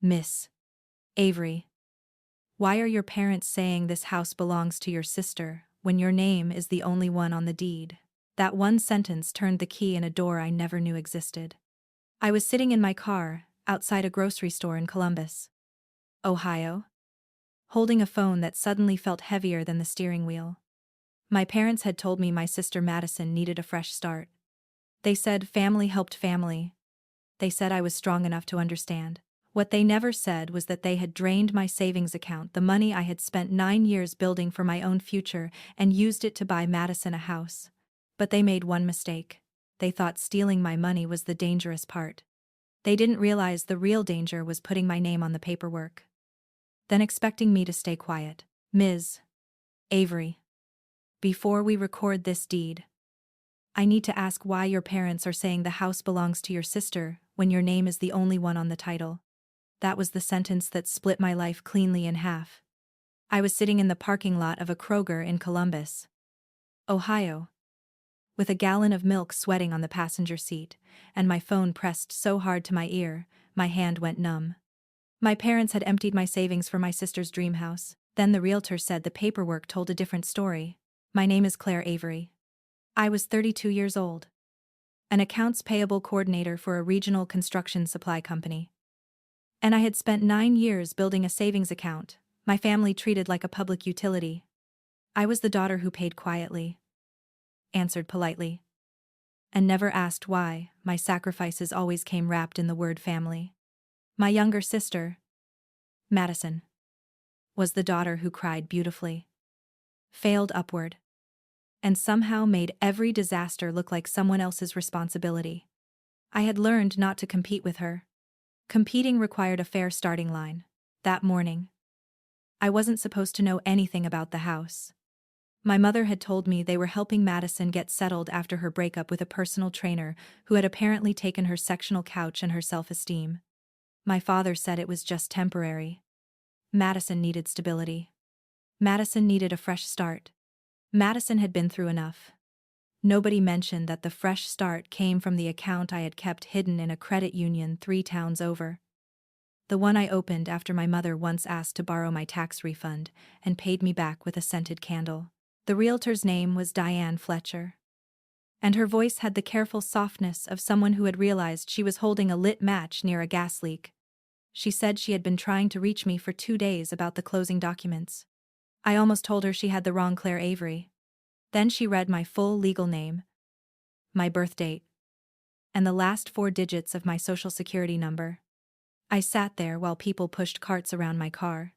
Miss Avery, why are your parents saying this house belongs to your sister when your name is the only one on the deed? That one sentence turned the key in a door I never knew existed. I was sitting in my car, outside a grocery store in Columbus, Ohio, holding a phone that suddenly felt heavier than the steering wheel. My parents had told me my sister Madison needed a fresh start. They said family helped family. They said I was strong enough to understand. What they never said was that they had drained my savings account, the money I had spent 9 years building for my own future, and used it to buy Madison a house. But they made one mistake. They thought stealing my money was the dangerous part. They didn't realize the real danger was putting my name on the paperwork. Then expecting me to stay quiet. Ms. Avery, before we record this deed, I need to ask why your parents are saying the house belongs to your sister when your name is the only one on the title. That was the sentence that split my life cleanly in half. I was sitting in the parking lot of a Kroger in Columbus, Ohio, with a gallon of milk sweating on the passenger seat, and my phone pressed so hard to my ear, my hand went numb. My parents had emptied my savings for my sister's dream house. Then the realtor said the paperwork told a different story. My name is Claire Avery. I was 32 years old, an accounts payable coordinator for a regional construction supply company. And I had spent 9 years building a savings account, my family treated like a public utility. I was the daughter who paid quietly, answered politely, and never asked why. My sacrifices always came wrapped in the word family. My younger sister, Madison, was the daughter who cried beautifully, failed upward, and somehow made every disaster look like someone else's responsibility. I had learned not to compete with her. Competing required a fair starting line. That morning, I wasn't supposed to know anything about the house. My mother had told me they were helping Madison get settled after her breakup with a personal trainer who had apparently taken her sectional couch and her self-esteem. My father said it was just temporary. Madison needed stability. Madison needed a fresh start. Madison had been through enough. Nobody mentioned that the fresh start came from the account I had kept hidden in a credit union 3 towns over. The one I opened after my mother once asked to borrow my tax refund and paid me back with a scented candle. The realtor's name was Diane Fletcher, and her voice had the careful softness of someone who had realized she was holding a lit match near a gas leak. She said she had been trying to reach me for 2 days about the closing documents. I almost told her she had the wrong Claire Avery. Then she read my full legal name, my birth date, and the last 4 digits of my social security number. I sat there while people pushed carts around my car,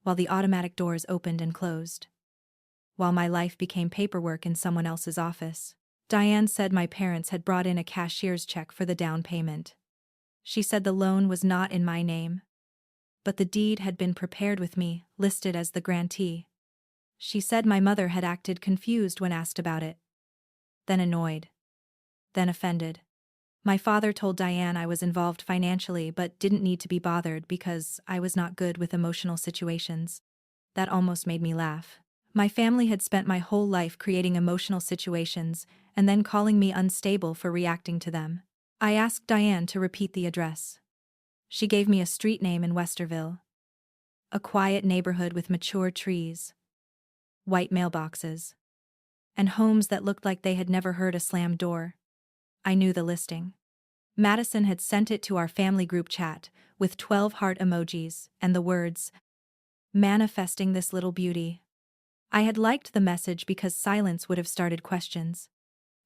while the automatic doors opened and closed, while my life became paperwork in someone else's office. Diane said my parents had brought in a cashier's check for the down payment. She said the loan was not in my name, but the deed had been prepared with me, listed as the grantee. She said my mother had acted confused when asked about it, then annoyed, then offended. My father told Diane I was involved financially but didn't need to be bothered because I was not good with emotional situations. That almost made me laugh. My family had spent my whole life creating emotional situations and then calling me unstable for reacting to them. I asked Diane to repeat the address. She gave me a street name in Westerville, a quiet neighborhood with mature trees, white mailboxes, and homes that looked like they had never heard a slammed door. I knew the listing. Madison had sent it to our family group chat with 12 heart emojis and the words, "Manifesting this little beauty." I had liked the message because silence would have started questions.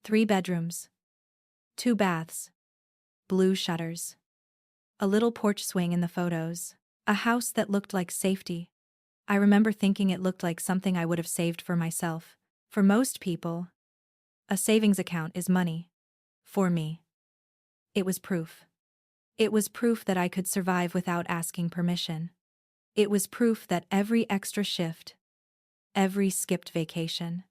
3 bedrooms, 2 baths, blue shutters, a little porch swing in the photos, a house that looked like safety. I remember thinking it looked like something I would have saved for myself. For most people, a savings account is money. For me, it was proof. It was proof that I could survive without asking permission. It was proof that every extra shift, every skipped vacation,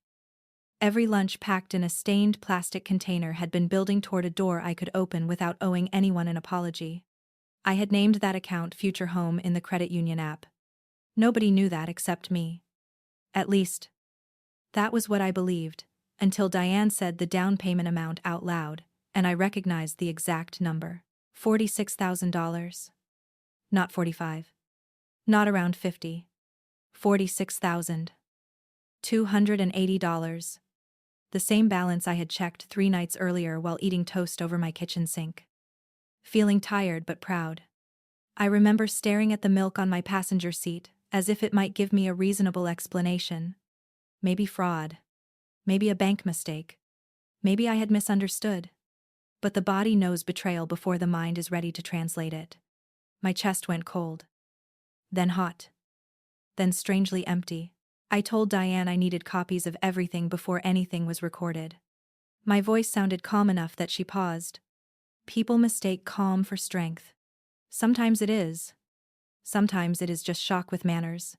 every lunch packed in a stained plastic container had been building toward a door I could open without owing anyone an apology. I had named that account Future Home in the credit union app. Nobody knew that except me. At least, that was what I believed, until Diane said the down payment amount out loud, and I recognized the exact number. $46,000. Not 45. Not around 50. $46,280. The same balance I had checked 3 nights earlier while eating toast over my kitchen sink. Feeling tired but proud. I remember staring at the milk on my passenger seat, as if it might give me a reasonable explanation. Maybe fraud. Maybe a bank mistake. Maybe I had misunderstood. But the body knows betrayal before the mind is ready to translate it. My chest went cold. Then hot. Then strangely empty. I told Diane I needed copies of everything before anything was recorded. My voice sounded calm enough that she paused. People mistake calm for strength. Sometimes it is. Sometimes it is just shock with manners.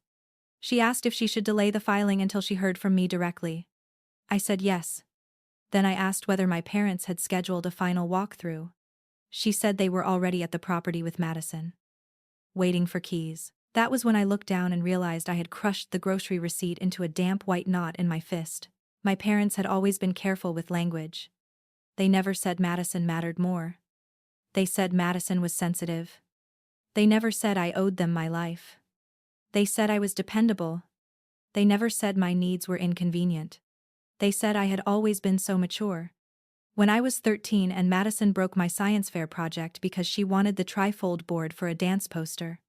She asked if she should delay the filing until she heard from me directly. I said yes. Then I asked whether my parents had scheduled a final walkthrough. She said they were already at the property with Madison. Waiting for keys. That was when I looked down and realized I had crushed the grocery receipt into a damp white knot in my fist. My parents had always been careful with language. They never said Madison mattered more. They said Madison was sensitive. They never said I owed them my life. They said I was dependable. They never said my needs were inconvenient. They said I had always been so mature. When I was 13 and Madison broke my science fair project because she wanted the trifold board for a dance poster.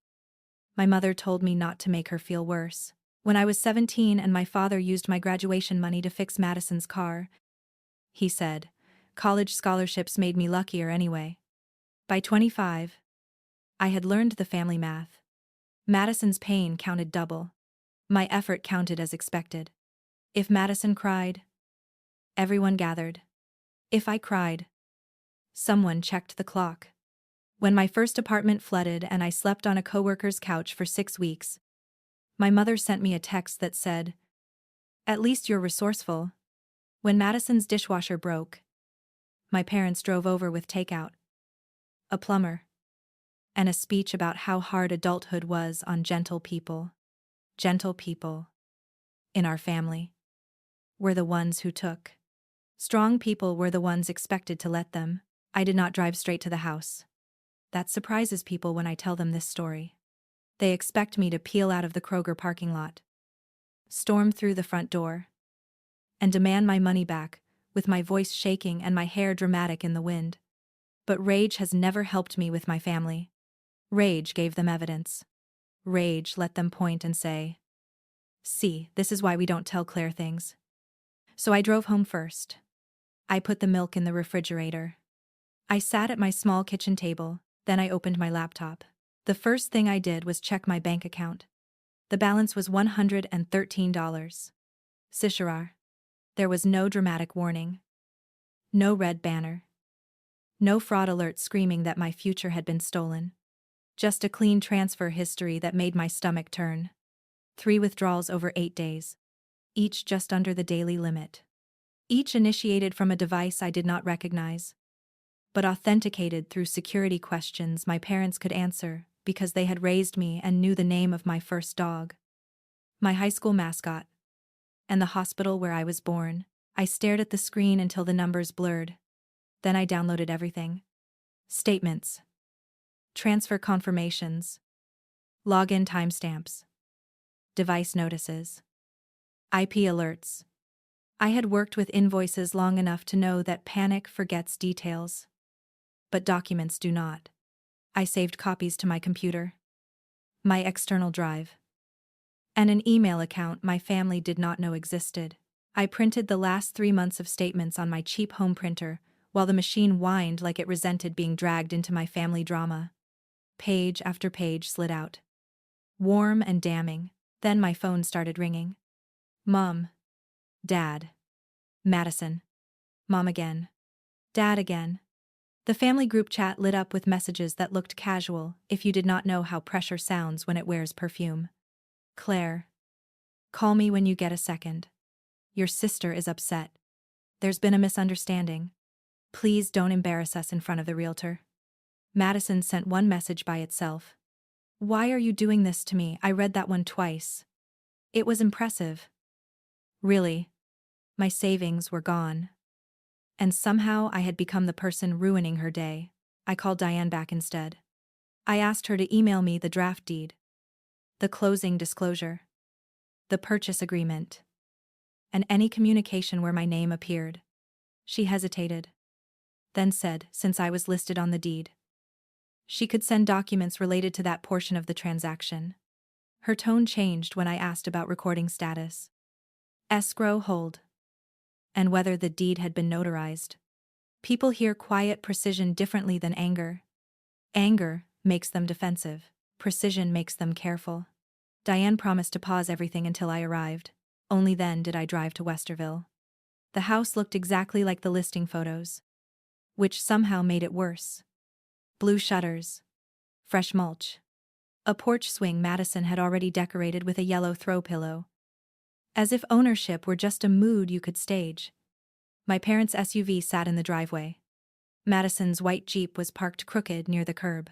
My mother told me not to make her feel worse. When I was 17 and my father used my graduation money to fix Madison's car, he said, college scholarships made me luckier anyway. By 25, I had learned the family math. Madison's pain counted double. My effort counted as expected. If Madison cried, everyone gathered. If I cried, someone checked the clock. When my first apartment flooded and I slept on a coworker's couch for 6 weeks, my mother sent me a text that said, "At least you're resourceful." When Madison's dishwasher broke, my parents drove over with takeout, a plumber, and a speech about how hard adulthood was on gentle people. Gentle people, in our family, were the ones who took. Strong people were the ones expected to let them. I did not drive straight to the house. That surprises people when I tell them this story. They expect me to peel out of the Kroger parking lot, storm through the front door, and demand my money back, with my voice shaking and my hair dramatic in the wind. But rage has never helped me with my family. Rage gave them evidence. Rage let them point and say, "See, this is why we don't tell Claire things." So I drove home first. I put the milk in the refrigerator. I sat at my small kitchen table, then I opened my laptop. The first thing I did was check my bank account. The balance was $113. Sisharar. There was no dramatic warning. No red banner. No fraud alert screaming that my future had been stolen. Just a clean transfer history that made my stomach turn. 3 withdrawals over 8 days. Each just under the daily limit. Each initiated from a device I did not recognize, but authenticated through security questions my parents could answer because they had raised me and knew the name of my first dog, my high school mascot, and the hospital where I was born. I stared at the screen until the numbers blurred. Then I downloaded everything. Statements. Transfer confirmations. Login timestamps. Device notices. IP alerts. I had worked with invoices long enough to know that panic forgets details. But documents do not. I saved copies to my computer, my external drive, and an email account my family did not know existed. I printed the last 3 months of statements on my cheap home printer while the machine whined like it resented being dragged into my family drama. Page after page slid out. Warm and damning. Then my phone started ringing. Mom. Dad. Madison. Mom again. Dad again. The family group chat lit up with messages that looked casual if you did not know how pressure sounds when it wears perfume. Claire. Call me when you get a second. Your sister is upset. There's been a misunderstanding. Please don't embarrass us in front of the realtor. Madison sent one message by itself. Why are you doing this to me? I read that one twice. It was impressive. Really. My savings were gone. And somehow I had become the person ruining her day. I called Diane back instead. I asked her to email me the draft deed, the closing disclosure, the purchase agreement, and any communication where my name appeared. She hesitated, then said, since I was listed on the deed, she could send documents related to that portion of the transaction. Her tone changed when I asked about recording status, escrow hold, and whether the deed had been notarized. People hear quiet precision differently than anger. Anger makes them defensive. Precision makes them careful. Diane promised to pause everything until I arrived. Only then did I drive to Westerville. The house looked exactly like the listing photos, which somehow made it worse. Blue shutters, fresh mulch, a porch swing Madison had already decorated with a yellow throw pillow, as if ownership were just a mood you could stage. My parents' SUV sat in the driveway. Madison's white Jeep was parked crooked near the curb,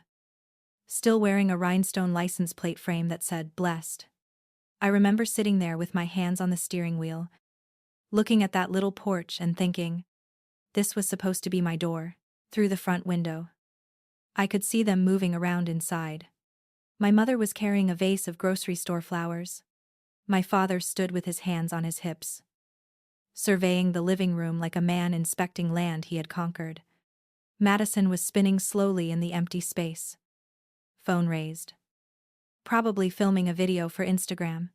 still wearing a rhinestone license plate frame that said, "Blessed." I remember sitting there with my hands on the steering wheel, looking at that little porch and thinking, this was supposed to be my door. Through the front window, I could see them moving around inside. My mother was carrying a vase of grocery store flowers. My father stood with his hands on his hips, surveying the living room like a man inspecting land he had conquered. Madison was spinning slowly in the empty space. Phone raised. Probably filming a video for Instagram.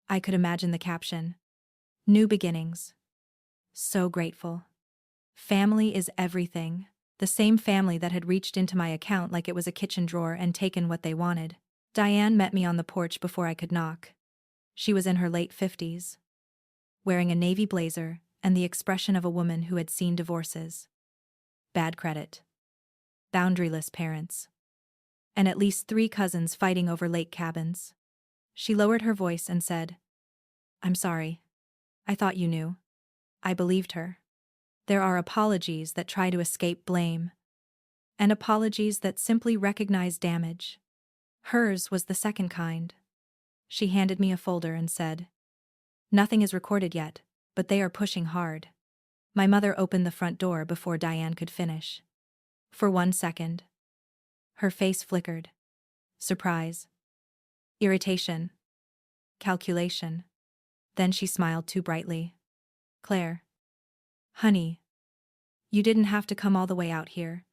I could imagine the caption. New beginnings. So grateful. Family is everything. The same family that had reached into my account like it was a kitchen drawer and taken what they wanted. Diane met me on the porch before I could knock. She was in her late 50s, wearing a navy blazer and the expression of a woman who had seen divorces, bad credit, boundaryless parents, and at least 3 cousins fighting over lake cabins. She lowered her voice and said, "I'm sorry. I thought you knew." I believed her. There are apologies that try to escape blame, and apologies that simply recognize damage. Hers was the second kind. She handed me a folder and said, "Nothing is recorded yet, but they are pushing hard." My mother opened the front door before Diane could finish. For 1 second, her face flickered. Surprise, irritation, calculation. Then she smiled too brightly. "Claire. Honey. You didn't have to come all the way out here."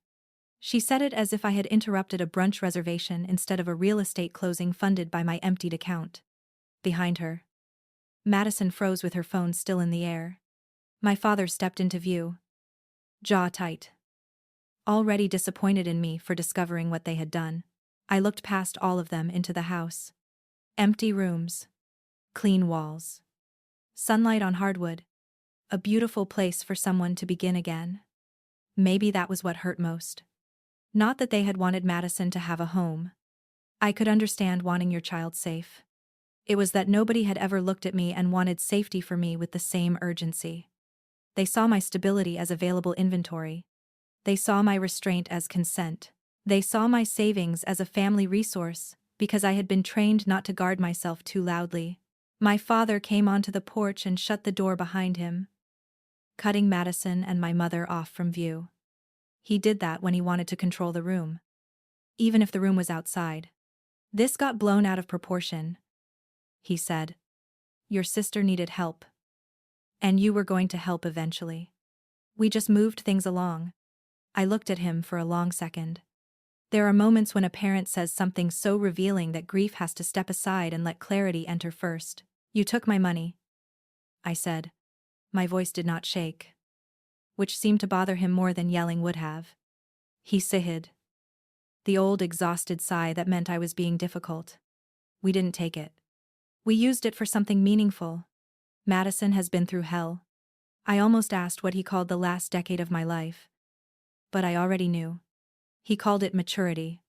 She said it as if I had interrupted a brunch reservation instead of a real estate closing funded by my emptied account. Behind her, Madison froze with her phone still in the air. My father stepped into view, jaw tight, already disappointed in me for discovering what they had done. I looked past all of them into the house. Empty rooms, clean walls, sunlight on hardwood, a beautiful place for someone to begin again. Maybe that was what hurt most. Not that they had wanted Madison to have a home. I could understand wanting your child safe. It was that nobody had ever looked at me and wanted safety for me with the same urgency. They saw my stability as available inventory. They saw my restraint as consent. They saw my savings as a family resource, because I had been trained not to guard myself too loudly. My father came onto the porch and shut the door behind him, cutting Madison and my mother off from view. He did that when he wanted to control the room, even if the room was outside. "This got blown out of proportion," he said. "Your sister needed help. And you were going to help eventually. We just moved things along." I looked at him for a long second. There are moments when a parent says something so revealing that grief has to step aside and let clarity enter first. "You took my money," I said. My voice did not shake, which seemed to bother him more than yelling would have. He sighed, the old exhausted sigh that meant I was being difficult. "We didn't take it. We used it for something meaningful. Madison has been through hell." I almost asked what he called the last decade of my life, but I already knew. He called it maturity.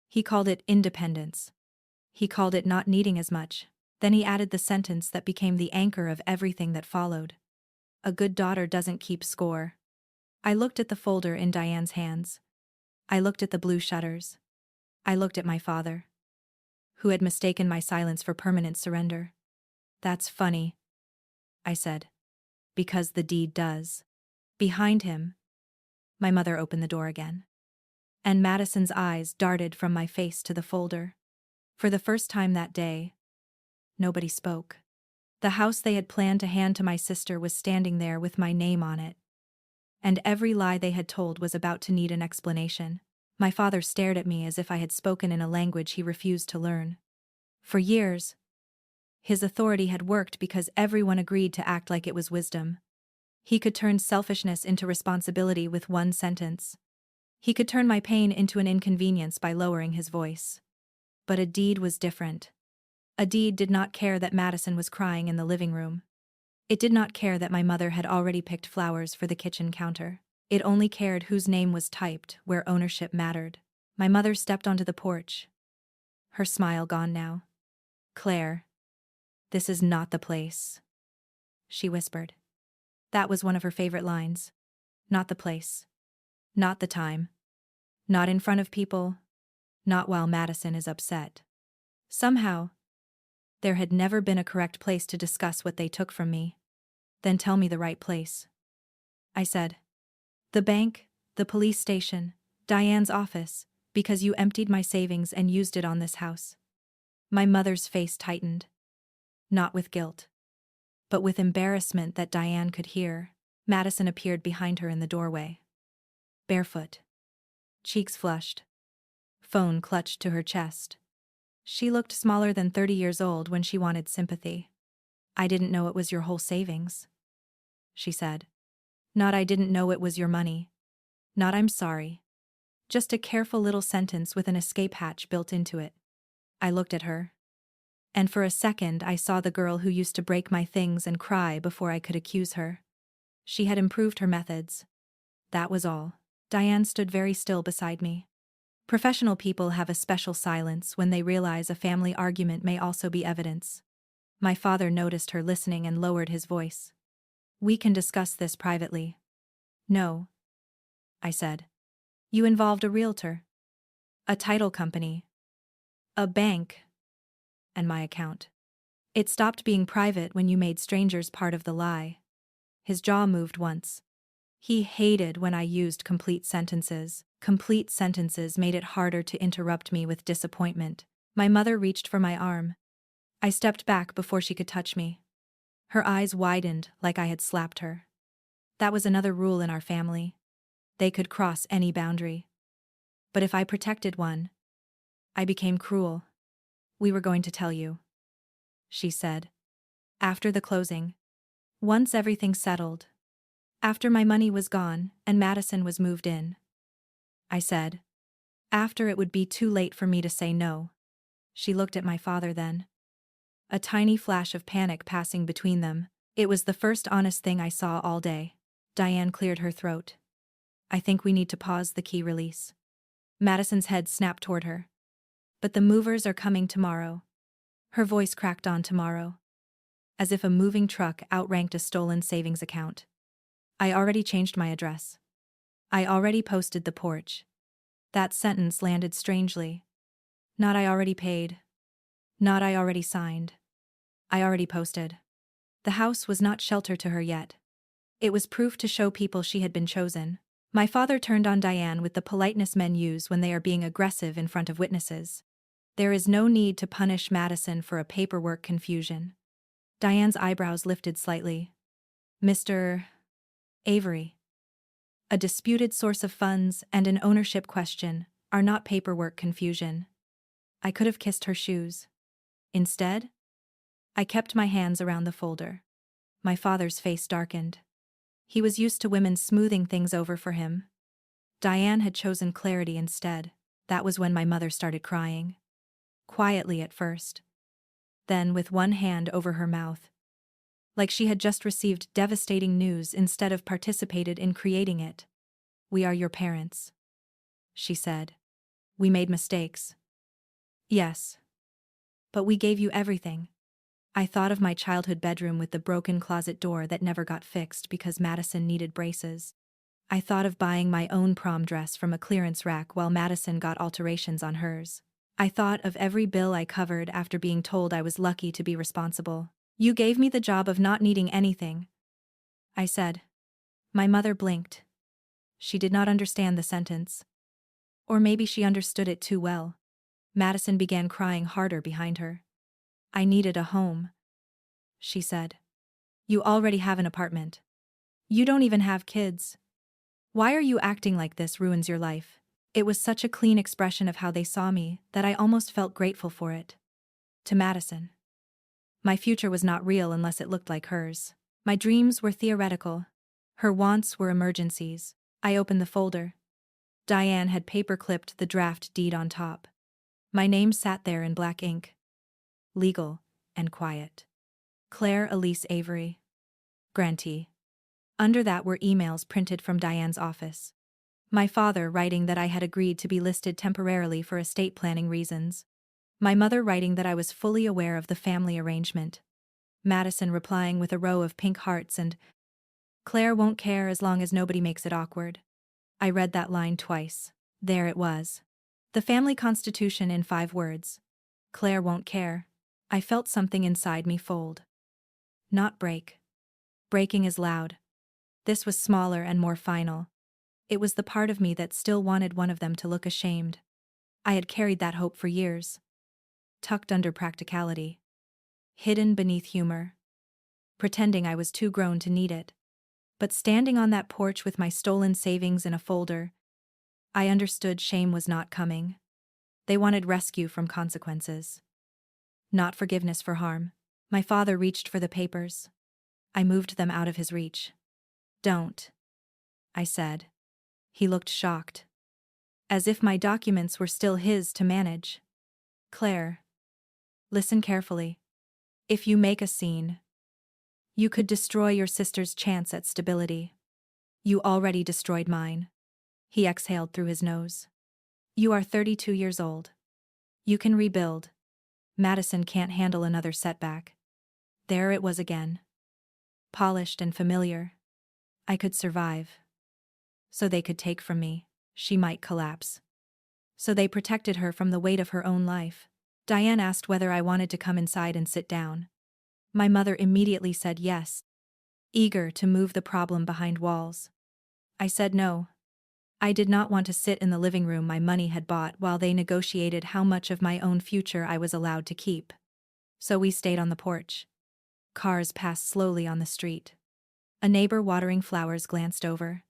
He called it independence. He called it not needing as much. Then he added the sentence that became the anchor of everything that followed. "A good daughter doesn't keep score." I looked at the folder in Diane's hands. I looked at the blue shutters. I looked at my father, who had mistaken my silence for permanent surrender. "That's funny," I said. "Because the deed does." Behind him, my mother opened the door again. And Madison's eyes darted from my face to the folder. For the first time that day, nobody spoke. The house they had planned to hand to my sister was standing there with my name on it. And every lie they had told was about to need an explanation. My father stared at me as if I had spoken in a language he refused to learn. For years, his authority had worked because everyone agreed to act like it was wisdom. He could turn selfishness into responsibility with one sentence. He could turn my pain into an inconvenience by lowering his voice. But a deed was different. A deed did not care that Madison was crying in the living room. It did not care that my mother had already picked flowers for the kitchen counter. It only cared whose name was typed, where ownership mattered. My mother stepped onto the porch. Her smile gone now. "Claire, this is not the place," she whispered. That was one of her favorite lines. Not the place. Not the time. Not in front of people. Not while Madison is upset. Somehow, there had never been a correct place to discuss what they took from me. "Then tell me the right place," I said. "The bank, the police station, Diane's office, because you emptied my savings and used it on this house." My mother's face tightened. Not with guilt, but with embarrassment that Diane could hear. Madison appeared behind her in the doorway. Barefoot. Cheeks flushed. Phone clutched to her chest. She looked smaller than 30 years old when she wanted sympathy. "I didn't know it was your whole savings," she said. Not "I didn't know it was your money." Not "I'm sorry." Just a careful little sentence with an escape hatch built into it. I looked at her. And for a second I saw the girl who used to break my things and cry before I could accuse her. She had improved her methods. That was all. Diane stood very still beside me. Professional people have a special silence when they realize a family argument may also be evidence. My father noticed her listening and lowered his voice. "We can discuss this privately." "No," I said. "You involved a realtor, a title company, a bank, and my account. It stopped being private when you made strangers part of the lie." His jaw moved once. He hated when I used complete sentences. Complete sentences made it harder to interrupt me with disappointment. My mother reached for my arm. I stepped back before she could touch me. Her eyes widened like I had slapped her. That was another rule in our family. They could cross any boundary. But if I protected one, I became cruel. "We were going to tell you," she said. "After the closing. Once everything settled. After my money was gone and Madison was moved in." I said. "After it would be too late for me to say no." She looked at my father then. A tiny flash of panic passing between them. It was the first honest thing I saw all day. Diane cleared her throat. "I think we need to pause the key release." Madison's head snapped toward her. "But the movers are coming tomorrow." Her voice cracked on tomorrow, as if a moving truck outranked a stolen savings account. "I already changed my address. I already posted the porch." That sentence landed strangely. Not "I already paid." Not "I already signed." I already posted. The house was not shelter to her yet. It was proof to show people she had been chosen. My father turned on Diane with the politeness men use when they are being aggressive in front of witnesses. "There is no need to punish Madison for a paperwork confusion." Diane's eyebrows lifted slightly. "Mr. Avery. A disputed source of funds and an ownership question are not paperwork confusion." I could have kissed her shoes. Instead, I kept my hands around the folder. My father's face darkened. He was used to women smoothing things over for him. Diane had chosen clarity instead. That was when my mother started crying. Quietly at first. Then with one hand over her mouth. Like she had just received devastating news instead of participated in creating it. "We are your parents," she said. "We made mistakes." "Yes. But we gave you everything." I thought of my childhood bedroom with the broken closet door that never got fixed because Madison needed braces. I thought of buying my own prom dress from a clearance rack while Madison got alterations on hers. I thought of every bill I covered after being told I was lucky to be responsible. "You gave me the job of not needing anything," I said. My mother blinked. She did not understand the sentence. Or maybe she understood it too well. Madison began crying harder behind her. I needed a home, she said. You already have an apartment. You don't even have kids. Why are you acting like this ruins your life? It was such a clean expression of how they saw me that I almost felt grateful for it. To Madison. My future was not real unless it looked like hers. My dreams were theoretical. Her wants were emergencies. I opened the folder. Diane had paper-clipped the draft deed on top. My name sat there in black ink. Legal and quiet. Claire Elise Avery. Grantee. Under that were emails printed from Diane's office. My father writing that I had agreed to be listed temporarily for estate planning reasons. My mother writing that I was fully aware of the family arrangement. Madison replying with a row of pink hearts and, Claire won't care as long as nobody makes it awkward. I read that line twice. There it was. The family constitution in 5 words. Claire won't care. I felt something inside me fold. Not break. Breaking is loud. This was smaller and more final. It was the part of me that still wanted one of them to look ashamed. I had carried that hope for years. Tucked under practicality. Hidden beneath humor. Pretending I was too grown to need it. But standing on that porch with my stolen savings in a folder, I understood shame was not coming. They wanted rescue from consequences. Not forgiveness for harm. My father reached for the papers. I moved them out of his reach. Don't, I said. He looked shocked. As if my documents were still his to manage. Claire. Listen carefully. If you make a scene, you could destroy your sister's chance at stability. You already destroyed mine. He exhaled through his nose. You are 32 years old. You can rebuild. Madison can't handle another setback. There it was again. Polished and familiar. I could survive. So they could take from me. She might collapse. So they protected her from the weight of her own life. Diane asked whether I wanted to come inside and sit down. My mother immediately said yes, eager to move the problem behind walls. I said no. I did not want to sit in the living room my money had bought while they negotiated how much of my own future I was allowed to keep. So we stayed on the porch. Cars passed slowly on the street. A neighbor watering flowers glanced over.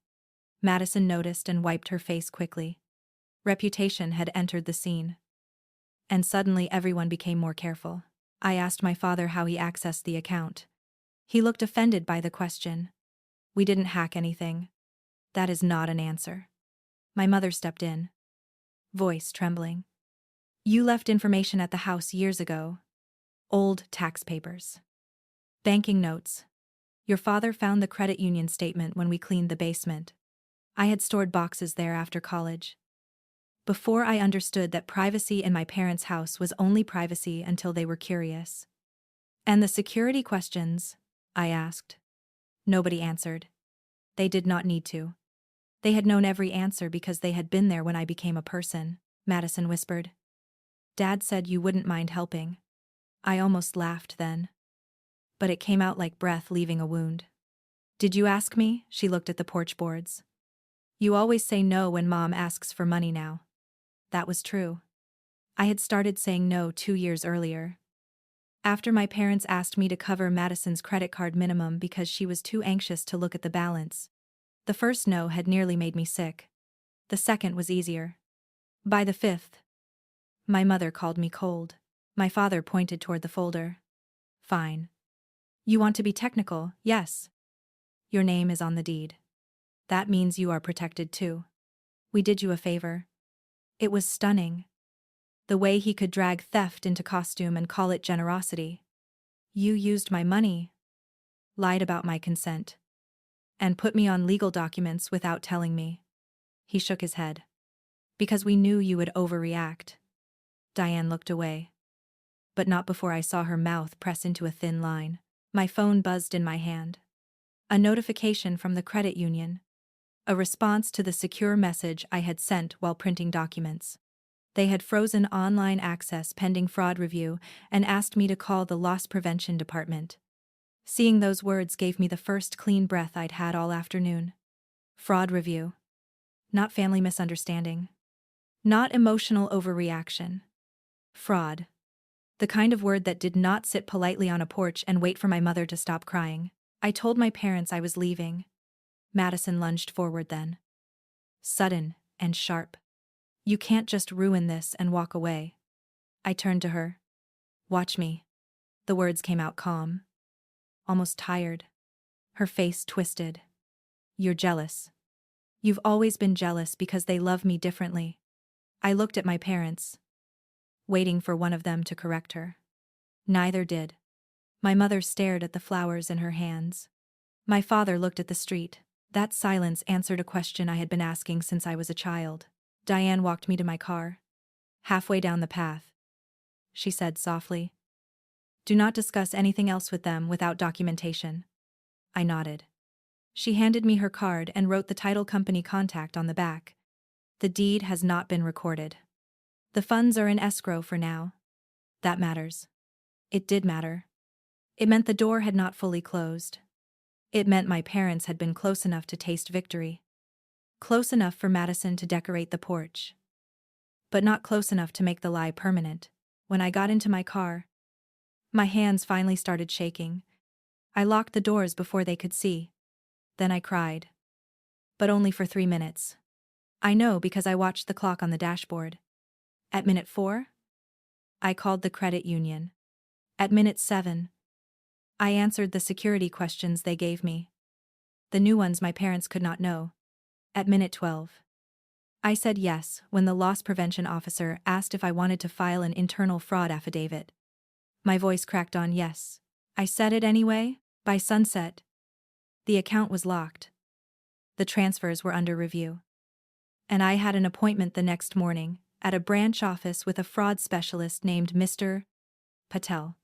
Madison noticed and wiped her face quickly. Reputation had entered the scene. And suddenly everyone became more careful. I asked my father how he accessed the account. He looked offended by the question. We didn't hack anything. That is not an answer. My mother stepped in. Voice trembling. You left information at the house years ago. Old tax papers. Banking notes. Your father found the credit union statement when we cleaned the basement. I had stored boxes there after college. Before I understood that privacy in my parents' house was only privacy until they were curious. And the security questions? I asked. Nobody answered. They did not need to. They had known every answer because they had been there when I became a person, Madison whispered. Dad said you wouldn't mind helping. I almost laughed then. But it came out like breath leaving a wound. Did you ask me? She looked at the porch boards. You always say no when Mom asks for money now. That was true. I had started saying no 2 years earlier. After my parents asked me to cover Madison's credit card minimum because she was too anxious to look at the balance. The first no had nearly made me sick. The second was easier. By the 5th, my mother called me cold. My father pointed toward the folder. Fine. You want to be technical, yes. Your name is on the deed. That means you are protected too. We did you a favor. It was stunning. The way he could drag theft into costume and call it generosity. You used my money, lied about my consent, and put me on legal documents without telling me. He shook his head. Because we knew you would overreact. Diane looked away. But not before I saw her mouth press into a thin line. My phone buzzed in my hand. A notification from the credit union. A response to the secure message I had sent while printing documents. They had frozen online access pending fraud review and asked me to call the loss prevention department. Seeing those words gave me the first clean breath I'd had all afternoon. Fraud review. Not family misunderstanding. Not emotional overreaction. Fraud. The kind of word that did not sit politely on a porch and wait for my mother to stop crying. I told my parents I was leaving. Madison lunged forward then. Sudden and sharp. You can't just ruin this and walk away. I turned to her. Watch me. The words came out calm. Almost tired. Her face twisted. You're jealous. You've always been jealous because they love me differently. I looked at my parents, waiting for one of them to correct her. Neither did. My mother stared at the flowers in her hands. My father looked at the street. That silence answered a question I had been asking since I was a child. Diane walked me to my car. Halfway down the path, she said softly, "Do not discuss anything else with them without documentation." I nodded. She handed me her card and wrote the title company contact on the back. The deed has not been recorded. The funds are in escrow for now. That matters. It did matter. It meant the door had not fully closed. It meant my parents had been close enough to taste victory. Close enough for Madison to decorate the porch. But not close enough to make the lie permanent. When I got into my car, my hands finally started shaking. I locked the doors before they could see. Then I cried. But only for 3 minutes. I know because I watched the clock on the dashboard. At minute 4, I called the credit union. At minute 7, I answered the security questions they gave me. The new ones my parents could not know. At minute 12, I said yes when the loss prevention officer asked if I wanted to file an internal fraud affidavit. My voice cracked on yes. I said it anyway. By sunset, the account was locked. The transfers were under review. And I had an appointment the next morning at a branch office with a fraud specialist named Mr. Patel.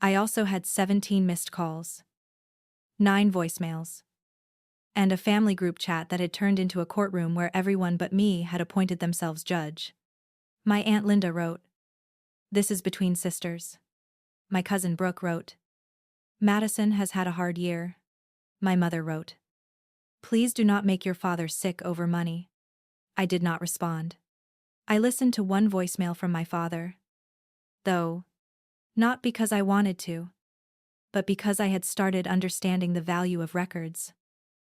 I also had 17 missed calls, 9 voicemails, and a family group chat that had turned into a courtroom where everyone but me had appointed themselves judge. My Aunt Linda wrote, "This is between sisters." My cousin Brooke wrote, "Madison has had a hard year." My mother wrote, "Please do not make your father sick over money." I did not respond. I listened to one voicemail from my father, though, not because I wanted to, but because I had started understanding the value of records.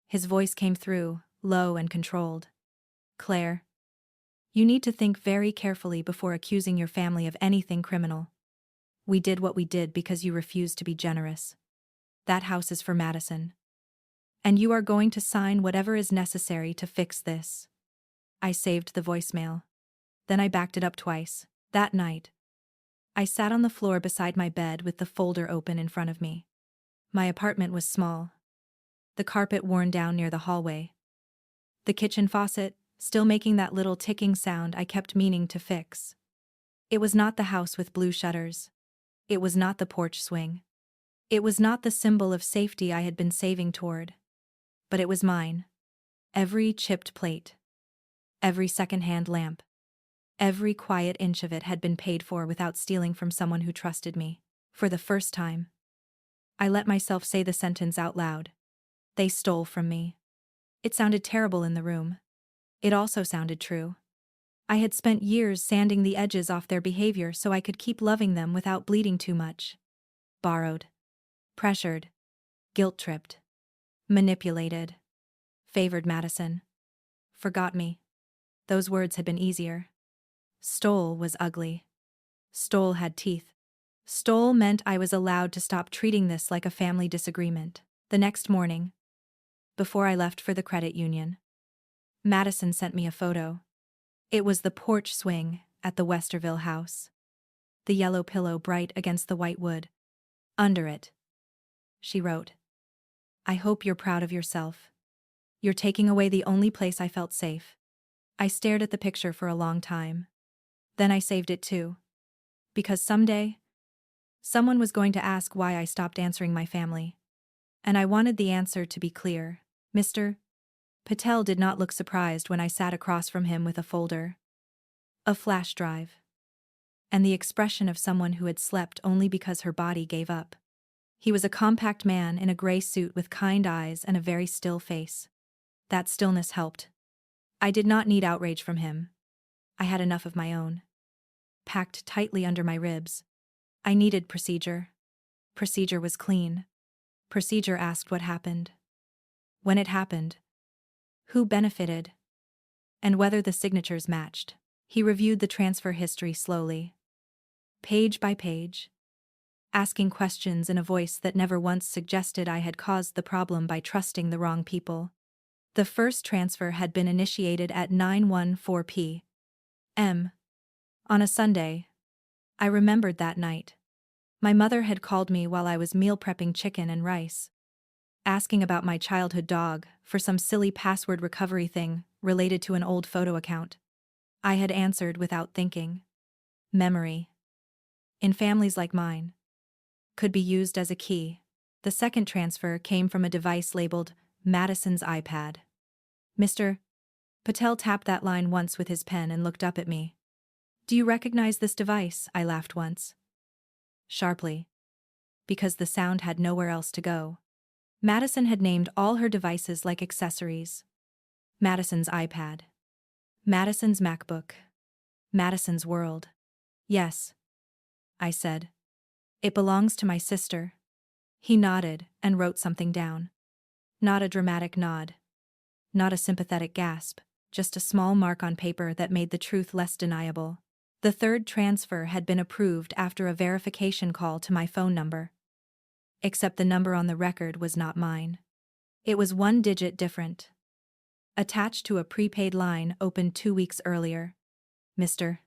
His voice came through, low and controlled. "Claire, you need to think very carefully before accusing your family of anything criminal. We did what we did because you refused to be generous. That house is for Madison. And you are going to sign whatever is necessary to fix this." I saved the voicemail. Then I backed it up twice. That night, I sat on the floor beside my bed with the folder open in front of me. My apartment was small. The carpet worn down near the hallway. The kitchen faucet, still making that little ticking sound I kept meaning to fix. It was not the house with blue shutters. It was not the porch swing. It was not the symbol of safety I had been saving toward. But it was mine. Every chipped plate. Every second-hand lamp. Every quiet inch of it had been paid for without stealing from someone who trusted me. For the first time, I let myself say the sentence out loud. They stole from me. It sounded terrible in the room. It also sounded true. I had spent years sanding the edges off their behavior so I could keep loving them without bleeding too much. Borrowed. Pressured. Guilt-tripped. Manipulated. Favored Madison. Forgot me. Those words had been easier. Stole was ugly. Stole had teeth. Stole meant I was allowed to stop treating this like a family disagreement. The next morning, before I left for the credit union, Madison sent me a photo. It was the porch swing at the Westerville house. The yellow pillow bright against the white wood. Under it, she wrote, "I hope you're proud of yourself. You're taking away the only place I felt safe." I stared at the picture for a long time. Then I saved it too. Because someday, someone was going to ask why I stopped answering my family. And I wanted the answer to be clear. Mr. Patel did not look surprised when I sat across from him with a folder. A flash drive. And the expression of someone who had slept only because her body gave up. He was a compact man in a gray suit with kind eyes and a very still face. That stillness helped. I did not need outrage from him. I had enough of my own. Packed tightly under my ribs. I needed procedure. Procedure was clean. Procedure asked what happened. When it happened. Who benefited. And whether the signatures matched. He reviewed the transfer history slowly. Page by page. Asking questions in a voice that never once suggested I had caused the problem by trusting the wrong people. The first transfer had been initiated at 9:14 p.m. on a Sunday. I remembered that night. My mother had called me while I was meal prepping chicken and rice, asking about my childhood dog for some silly password recovery thing related to an old photo account. I had answered without thinking. Memory, in families like mine, could be used as a key. The second transfer came from a device labeled Madison's iPad. Mr. Patel tapped that line once with his pen and looked up at me. Do you recognize this device? I laughed once. Sharply. Because the sound had nowhere else to go. Madison had named all her devices like accessories. Madison's iPad. Madison's MacBook. Madison's world. Yes, I said. It belongs to my sister. He nodded and wrote something down. Not a dramatic nod. Not a sympathetic gasp, just a small mark on paper that made the truth less deniable. The third transfer had been approved after a verification call to my phone number. Except the number on the record was not mine. It was one digit different. Attached to a prepaid line opened 2 weeks earlier. Mr.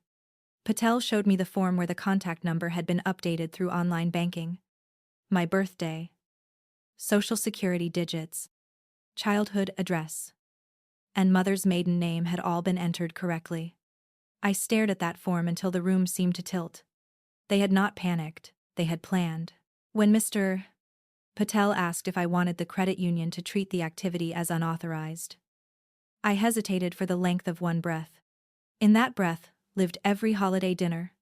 Patel showed me the form where the contact number had been updated through online banking. My birthday. Social security digits. Childhood address. And mother's maiden name had all been entered correctly. I stared at that form until the room seemed to tilt. They had not panicked, they had planned. When Mr. Patel asked if I wanted the credit union to treat the activity as unauthorized, I hesitated for the length of one breath. In that breath lived every holiday dinner,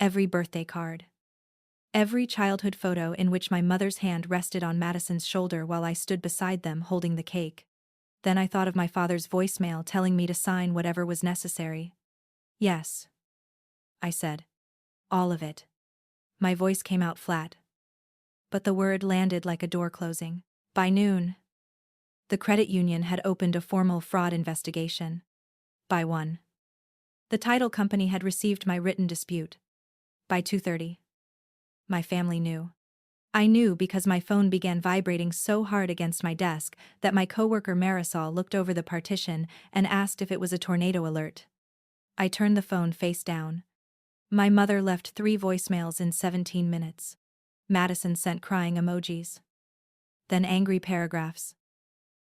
every birthday card, every childhood photo in which my mother's hand rested on Madison's shoulder while I stood beside them holding the cake. Then I thought of my father's voicemail telling me to sign whatever was necessary. Yes, I said. All of it. My voice came out flat, but the word landed like a door closing. By noon, the credit union had opened a formal fraud investigation. By 1. The title company had received my written dispute. By 2:30. My family knew. I knew because my phone began vibrating so hard against my desk that my coworker Marisol looked over the partition and asked if it was a tornado alert. I turned the phone face down. My mother left 3 voicemails in 17 minutes. Madison sent crying emojis. Then angry paragraphs.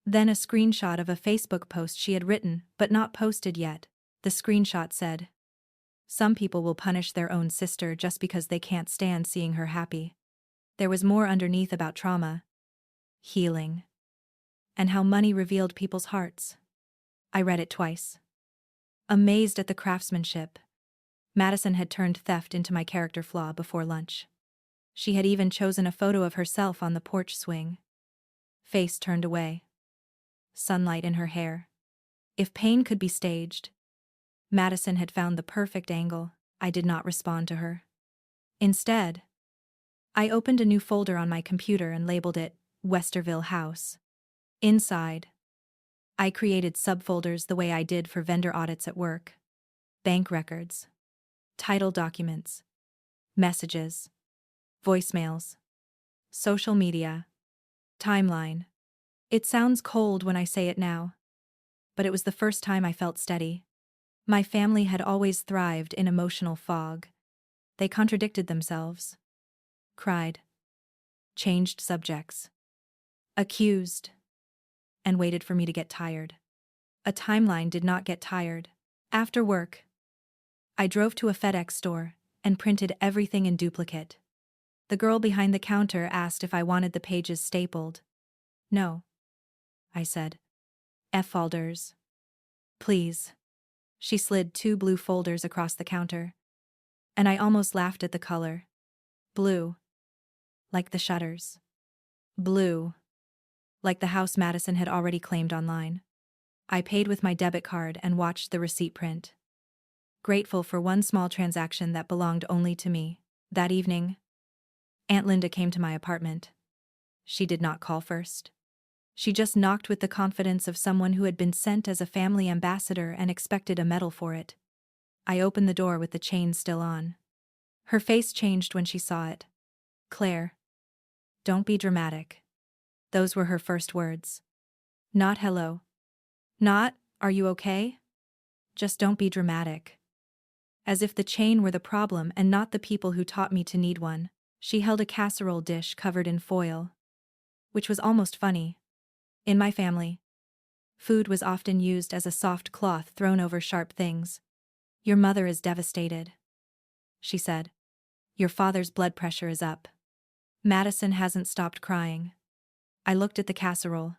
Then a screenshot of a Facebook post she had written but not posted yet. The screenshot said, "Some people will punish their own sister just because they can't stand seeing her happy." There was more underneath about trauma, healing, and how money revealed people's hearts. I read it twice. Amazed at the craftsmanship, Madison had turned theft into my character flaw before lunch. She had even chosen a photo of herself on the porch swing. Face turned away. Sunlight in her hair. If pain could be staged, Madison had found the perfect angle. I did not respond to her. Instead, I opened a new folder on my computer and labeled it Westerville House. Inside, I created subfolders the way I did for vendor audits at work. Bank records, title documents, messages, voicemails, social media, timeline. It sounds cold when I say it now, but it was the first time I felt steady. My family had always thrived in emotional fog. They contradicted themselves. Cried. Changed subjects. Accused. And waited for me to get tired. A timeline did not get tired. After work, I drove to a FedEx store and printed everything in duplicate. The girl behind the counter asked if I wanted the pages stapled. No, I said. F folders. Please. She slid 2 blue folders across the counter. And I almost laughed at the color. Blue. Like the shutters. Blue. Like the house Madison had already claimed online. I paid with my debit card and watched the receipt print. grateful for one small transaction that belonged only to me. That evening, Aunt Linda came to my apartment. She did not call first. She just knocked with the confidence of someone who had been sent as a family ambassador and expected a medal for it. I opened the door with the chain still on. Her face changed when she saw it. "Claire, don't be dramatic." Those were her first words. Not hello. Not, "Are you okay?" Just don't be dramatic. As if the chain were the problem and not the people who taught me to need one, she held a casserole dish covered in foil. Which was almost funny. In my family, food was often used as a soft cloth thrown over sharp things. "Your mother is devastated," she said. "Your father's blood pressure is up. Madison hasn't stopped crying." I looked at the casserole.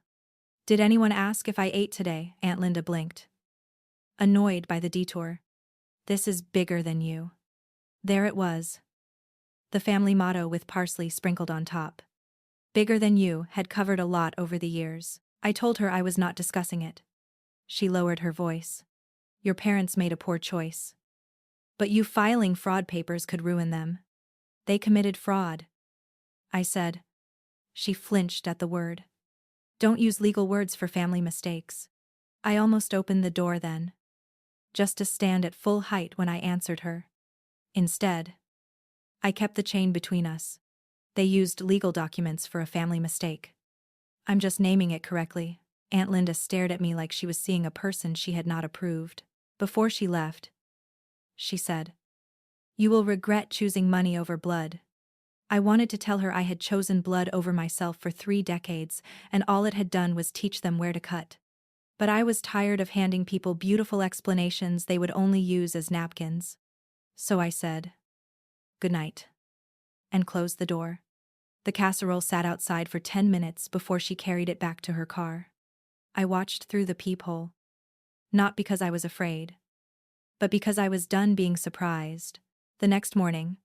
"Did anyone ask if I ate today?" Aunt Linda blinked, annoyed by the detour. "This is bigger than you." There it was. The family motto with parsley sprinkled on top. "Bigger than you" had covered a lot over the years. I told her I was not discussing it. She lowered her voice. "Your parents made a poor choice. But you filing fraud papers could ruin them. They committed fraud." I said. She flinched at the word. "Don't use legal words for family mistakes." I almost opened the door then, just to stand at full height when I answered her. Instead, I kept the chain between us. They used legal documents for a family mistake. "I'm just naming it correctly." Aunt Linda stared at me like she was seeing a person she had not approved. Before she left, she said, "You will regret choosing money over blood." I wanted to tell her I had chosen blood over myself for 3 decades, and all it had done was teach them where to cut. But I was tired of handing people beautiful explanations they would only use as napkins. So I said, "Good night," and closed the door. The casserole sat outside for 10 minutes before she carried it back to her car. I watched through the peephole. Not because I was afraid, but because I was done being surprised. The next morning,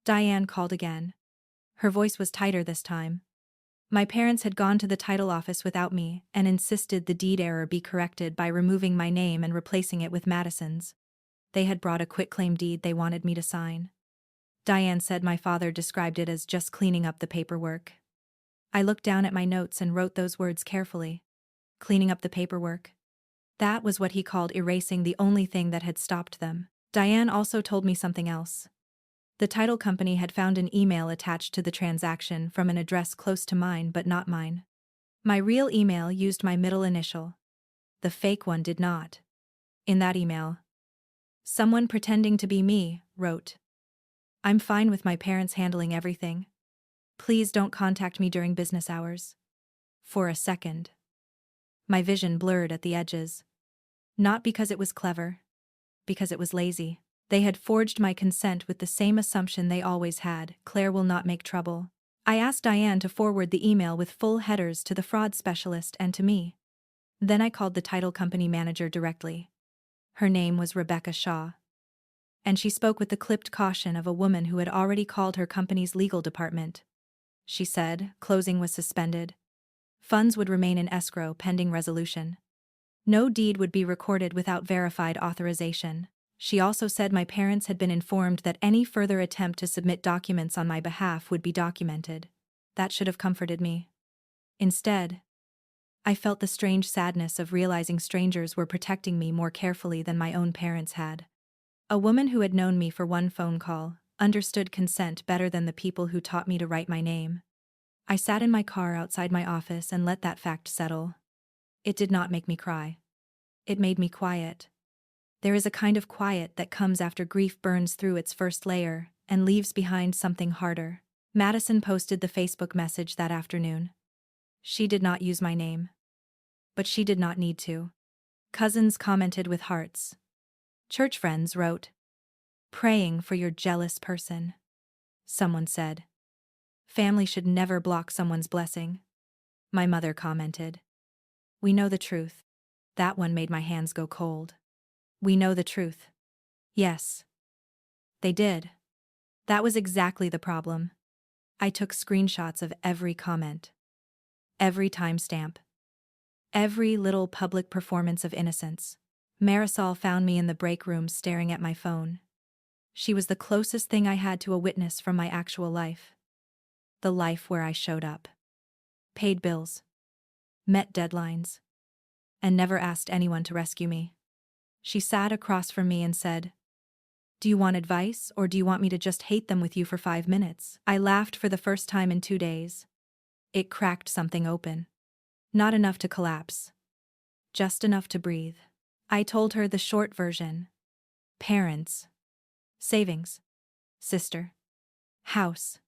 Diane called again. Her voice was tighter this time. My parents had gone to the title office without me and insisted the deed error be corrected by removing my name and replacing it with Madison's. They had brought a quitclaim deed they wanted me to sign. Diane said my father described it as just cleaning up the paperwork. I looked down at my notes and wrote those words carefully. Cleaning up the paperwork. That was what he called erasing the only thing that had stopped them. Diane also told me something else. The title company had found an email attached to the transaction from an address close to mine but not mine. My real email used my middle initial. The fake one did not. In that email, someone pretending to be me wrote, "I'm fine with my parents handling everything. Please don't contact me during business hours." For a second, my vision blurred at the edges. Not because it was clever, because it was lazy. They had forged my consent with the same assumption they always had: Claire will not make trouble. I asked Diane to forward the email with full headers to the fraud specialist and to me. Then I called the title company manager directly. Her name was Rebecca Shaw. And she spoke with the clipped caution of a woman who had already called her company's legal department. She said closing was suspended. Funds would remain in escrow pending resolution. No deed would be recorded without verified authorization. She also said my parents had been informed that any further attempt to submit documents on my behalf would be documented. That should have comforted me. Instead, I felt the strange sadness of realizing strangers were protecting me more carefully than my own parents had. A woman who had known me for one phone call understood consent better than the people who taught me to write my name. I sat in my car outside my office and let that fact settle. It did not make me cry. It made me quiet. There is a kind of quiet that comes after grief burns through its first layer and leaves behind something harder. Madison posted the Facebook message that afternoon. She did not use my name. But she did not need to. Cousins commented with hearts. Church friends wrote, "Praying for your jealous person." Someone said, "Family should never block someone's blessing." My mother commented, "We know the truth." That one made my hands go cold. We know the truth. Yes. They did. That was exactly the problem. I took screenshots of every comment. Every timestamp. Every little public performance of innocence. Marisol found me in the break room staring at my phone. She was the closest thing I had to a witness from my actual life. The life where I showed up. Paid bills. Met deadlines. And never asked anyone to rescue me. She sat across from me and said, "Do you want advice, or do you want me to just hate them with you for 5 minutes?" I laughed for the first time in 2 days. It cracked something open. Not enough to collapse. Just enough to breathe. I told her the short version. Parents. Savings. Sister. House.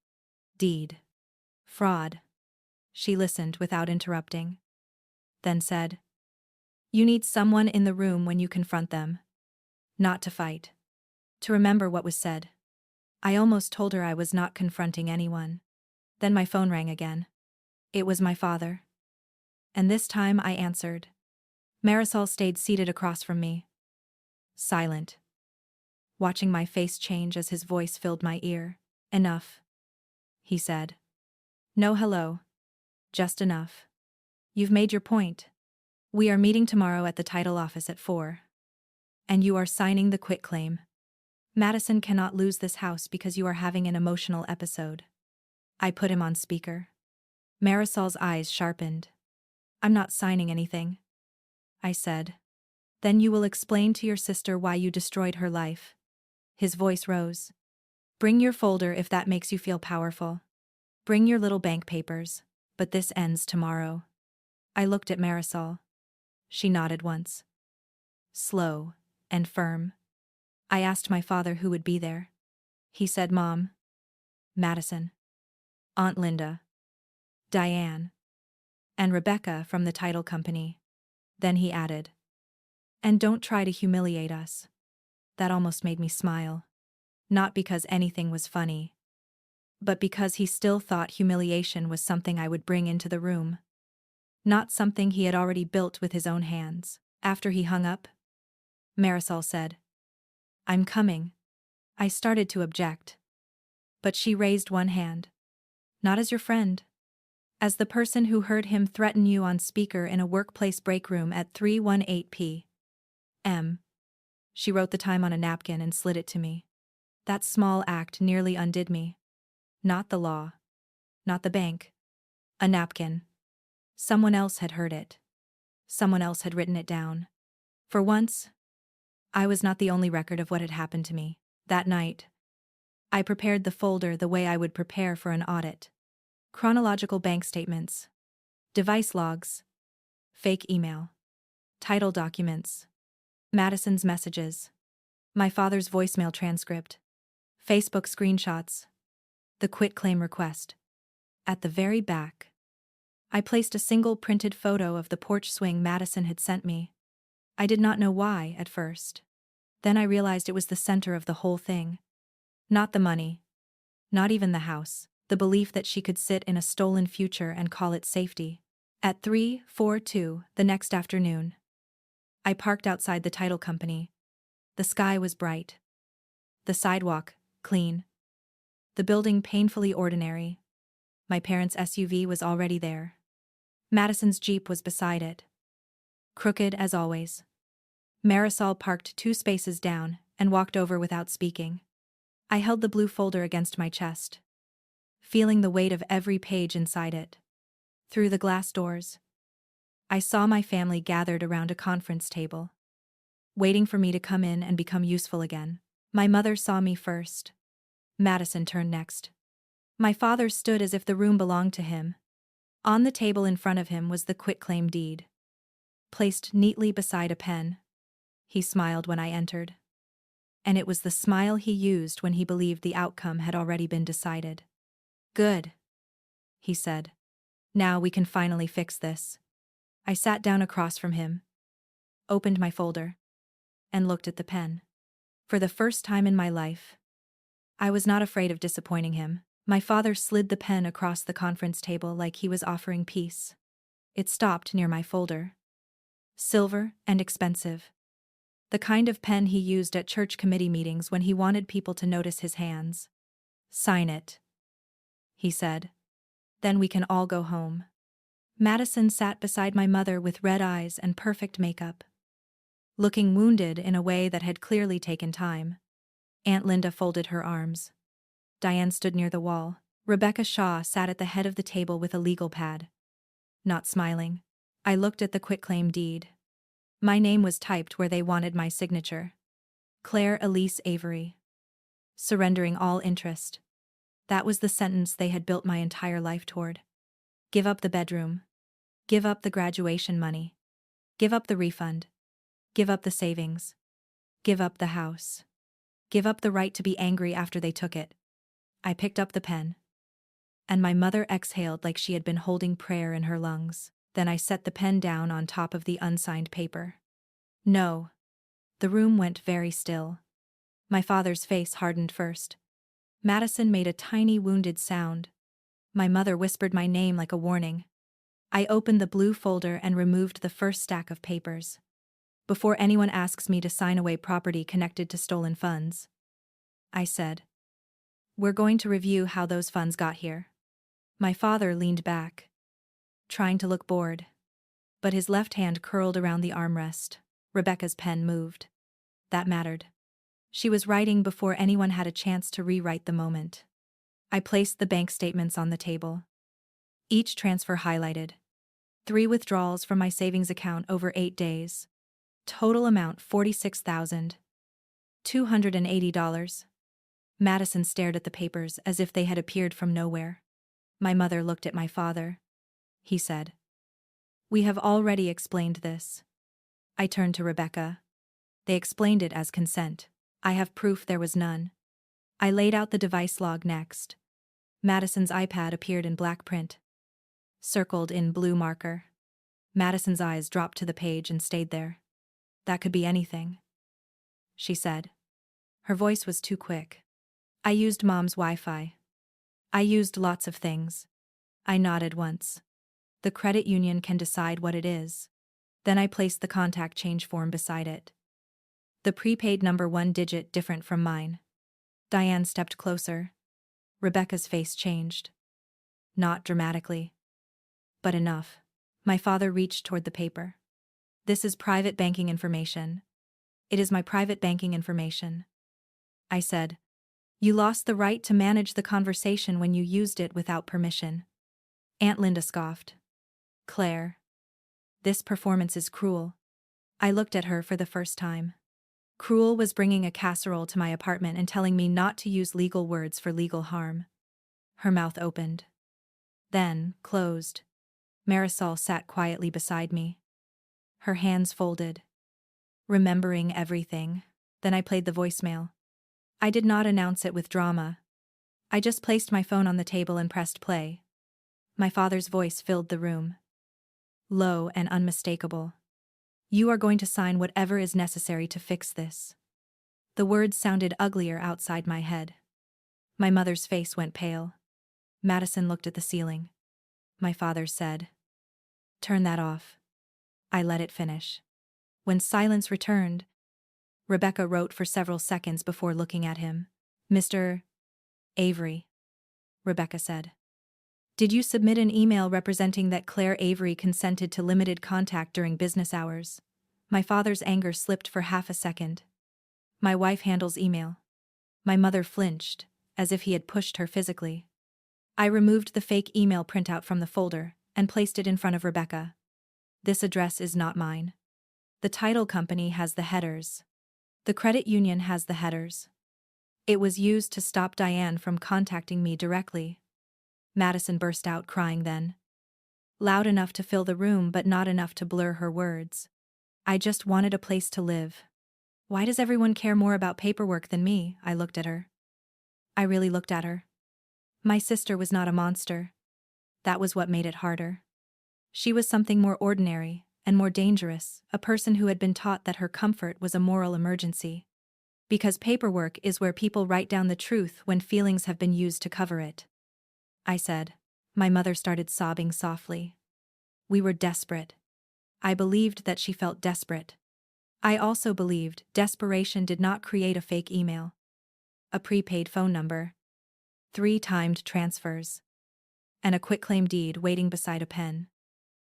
Deed. Fraud. She listened without interrupting. Then said, "You need someone in the room when you confront them. Not to fight. To remember what was said." I almost told her I was not confronting anyone. Then my phone rang again. It was my father. And this time I answered. Marisol stayed seated across from me. Silent. Watching my face change as his voice filled my ear. "Enough," he said. "No hello. Just enough. You've made your point. We are meeting tomorrow at the title office at 4. And you are signing the quitclaim. Madison cannot lose this house because you are having an emotional episode." I put him on speaker. Marisol's eyes sharpened. "I'm not signing anything," I said. "Then you will explain to your sister why you destroyed her life." His voice rose. "Bring your folder if that makes you feel powerful. Bring your little bank papers, but this ends tomorrow." I looked at Marisol. She nodded once. Slow and firm. I asked my father who would be there. He said Mom. Madison. Aunt Linda. Diane. And Rebecca from the title company. Then he added, "And don't try to humiliate us." That almost made me smile. Not because anything was funny, but because he still thought humiliation was something I would bring into the room. Not something he had already built with his own hands. After he hung up, Marisol said, "I'm coming." I started to object. But she raised one hand. "Not as your friend. As the person who heard him threaten you on speaker in a workplace break room at 3:18 p.m. She wrote the time on a napkin and slid it to me. That small act nearly undid me. Not the law. Not the bank. A napkin. Someone else had heard it. Someone else had written it down. For once, I was not the only record of what had happened to me. That night, I prepared the folder the way I would prepare for an audit. Chronological bank statements. Device logs. Fake email. Title documents. Madison's messages. My father's voicemail transcript. Facebook screenshots. The quitclaim request. At the very back, I placed a single printed photo of the porch swing Madison had sent me. I did not know why at first. Then I realized it was the center of the whole thing. Not the money. Not even the house. The belief that she could sit in a stolen future and call it safety. At 3:42 the next afternoon, I parked outside the title company. The sky was bright. The sidewalk, clean. The building painfully ordinary. My parents' SUV was already there. Madison's Jeep was beside it. Crooked as always. Marisol parked 2 spaces down and walked over without speaking. I held the blue folder against my chest, feeling the weight of every page inside it. Through the glass doors, I saw my family gathered around a conference table, waiting for me to come in and become useful again. My mother saw me first. Madison turned next. My father stood as if the room belonged to him. On the table in front of him was the quitclaim deed, placed neatly beside a pen. He smiled when I entered. And it was the smile he used when he believed the outcome had already been decided. "Good," he said. "Now we can finally fix this." I sat down across from him, opened my folder, and looked at the pen. For the first time in my life, I was not afraid of disappointing him. My father slid the pen across the conference table like he was offering peace. It stopped near my folder. Silver and expensive. The kind of pen he used at church committee meetings when he wanted people to notice his hands. "Sign it," he said. "Then we can all go home." Madison sat beside my mother with red eyes and perfect makeup. looking wounded in a way that had clearly taken time. Aunt Linda folded her arms. Diane stood near the wall. Rebecca Shaw sat at the head of the table with a legal pad. Not smiling. I looked at the quitclaim deed. My name was typed where they wanted my signature. Claire Elise Avery. Surrendering all interest. That was the sentence they had built my entire life toward. Give up the bedroom. Give up the graduation money. Give up the refund. Give up the savings. Give up the house. Give up the right to be angry after they took it. I picked up the pen. And my mother exhaled like she had been holding prayer in her lungs. Then I set the pen down on top of the unsigned paper. No. The room went very still. My father's face hardened first. Madison made a tiny wounded sound. My mother whispered my name like a warning. I opened the blue folder and removed the first stack of papers. Before anyone asks me to sign away property connected to stolen funds, I said, we're going to review how those funds got here. My father leaned back, trying to look bored, but his left hand curled around the armrest. Rebecca's pen moved. That mattered. She was writing before anyone had a chance to rewrite the moment. I placed the bank statements on the table. Each transfer highlighted. 3 withdrawals from my savings account over 8 days. Total amount $46,280. Madison stared at the papers as if they had appeared from nowhere. My mother looked at my father. He said, we have already explained this. I turned to Rebecca. They explained it as consent. I have proof there was none. I laid out the device log next. Madison's iPad appeared in black print, circled in blue marker. Madison's eyes dropped to the page and stayed there. That could be anything, she said. Her voice was too quick. I used Mom's Wi-Fi. I used lots of things. I nodded once. The credit union can decide what it is. Then I placed the contact change form beside it. The prepaid number 1 digit different from mine. Diane stepped closer. Rebecca's face changed. Not dramatically, but enough. My father reached toward the paper. This is private banking information. It is my private banking information. I said, you lost the right to manage the conversation when you used it without permission. Aunt Linda scoffed. Claire. This performance is cruel. I looked at her for the first time. Cruel was bringing a casserole to my apartment and telling me not to use legal words for legal harm. Her mouth opened. Then, closed. Marisol sat quietly beside me. Her hands folded. Remembering everything. Then I played the voicemail. I did not announce it with drama. I just placed my phone on the table and pressed play. My father's voice filled the room. Low and unmistakable. You are going to sign whatever is necessary to fix this. The words sounded uglier outside my head. My mother's face went pale. Madison looked at the ceiling. My father said, turn that off. I let it finish. When silence returned, Rebecca wrote for several seconds before looking at him. Mr. Avery, Rebecca said. Did you submit an email representing that Claire Avery consented to limited contact during business hours? My father's anger slipped for half a second. My wife handles email. My mother flinched, as if he had pushed her physically. I removed the fake email printout from the folder and placed it in front of Rebecca. This address is not mine. The title company has the headers. The credit union has the headers. It was used to stop Diane from contacting me directly. Madison burst out crying then. Loud enough to fill the room but not enough to blur her words. I just wanted a place to live. Why does everyone care more about paperwork than me? I looked at her. I really looked at her. My sister was not a monster. That was what made it harder. She was something more ordinary and more dangerous, a person who had been taught that her comfort was a moral emergency. Because paperwork is where people write down the truth when feelings have been used to cover it. I said. My mother started sobbing softly. We were desperate. I believed that she felt desperate. I also believed desperation did not create a fake email. A prepaid phone number. 3 timed transfers. And a quitclaim deed waiting beside a pen.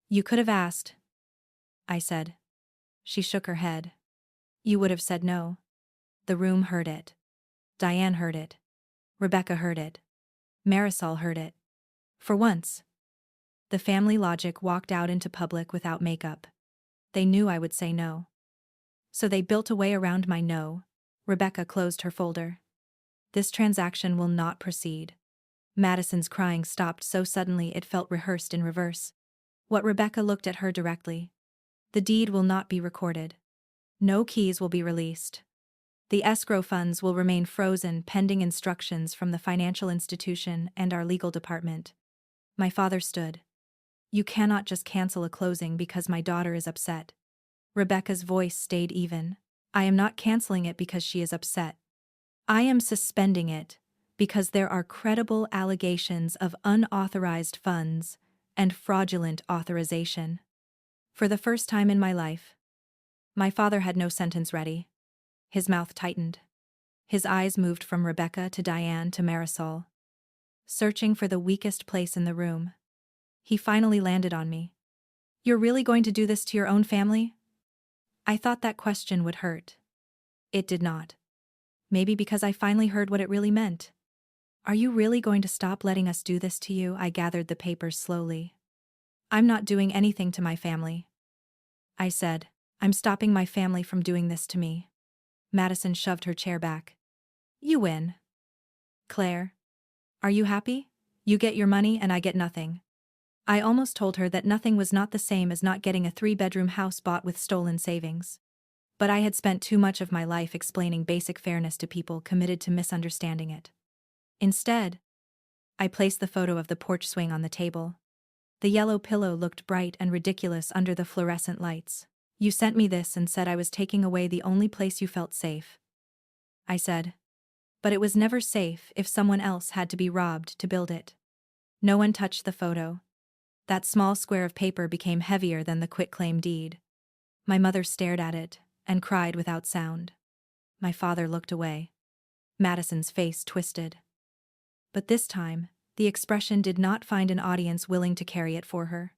You could have asked, I said. She shook her head. You would have said no. The room heard it. Diane heard it. Rebecca heard it. Marisol heard it. For once, the family logic walked out into public without makeup. They knew I would say no. So they built a way around my no. Rebecca closed her folder. This transaction will not proceed. Madison's crying stopped so suddenly it felt rehearsed in reverse. What Rebecca looked at her directly. The deed will not be recorded. No keys will be released. The escrow funds will remain frozen pending instructions from the financial institution and our legal department. My father stood. You cannot just cancel a closing because my daughter is upset. Rebecca's voice stayed even. I am not canceling it because she is upset. I am suspending it because there are credible allegations of unauthorized funds and fraudulent authorization. For the first time in my life, my father had no sentence ready. His mouth tightened. His eyes moved from Rebecca to Diane to Marisol, searching for the weakest place in the room. He finally landed on me. You're really going to do this to your own family? I thought that question would hurt. It did not. Maybe because I finally heard what it really meant. Are you really going to stop letting us do this to you? I gathered the papers slowly. I'm not doing anything to my family. I said, I'm stopping my family from doing this to me. Madison shoved her chair back. You win. Claire. Are you happy? You get your money and I get nothing. I almost told her that nothing was not the same as not getting a 3-bedroom house bought with stolen savings. But I had spent too much of my life explaining basic fairness to people committed to misunderstanding it. Instead, I placed the photo of the porch swing on the table. The yellow pillow looked bright and ridiculous under the fluorescent lights. You sent me this and said I was taking away the only place you felt safe. I said. But it was never safe if someone else had to be robbed to build it. No one touched the photo. That small square of paper became heavier than the quitclaim deed. My mother stared at it and cried without sound. My father looked away. Madison's face twisted. But this time, the expression did not find an audience willing to carry it for her.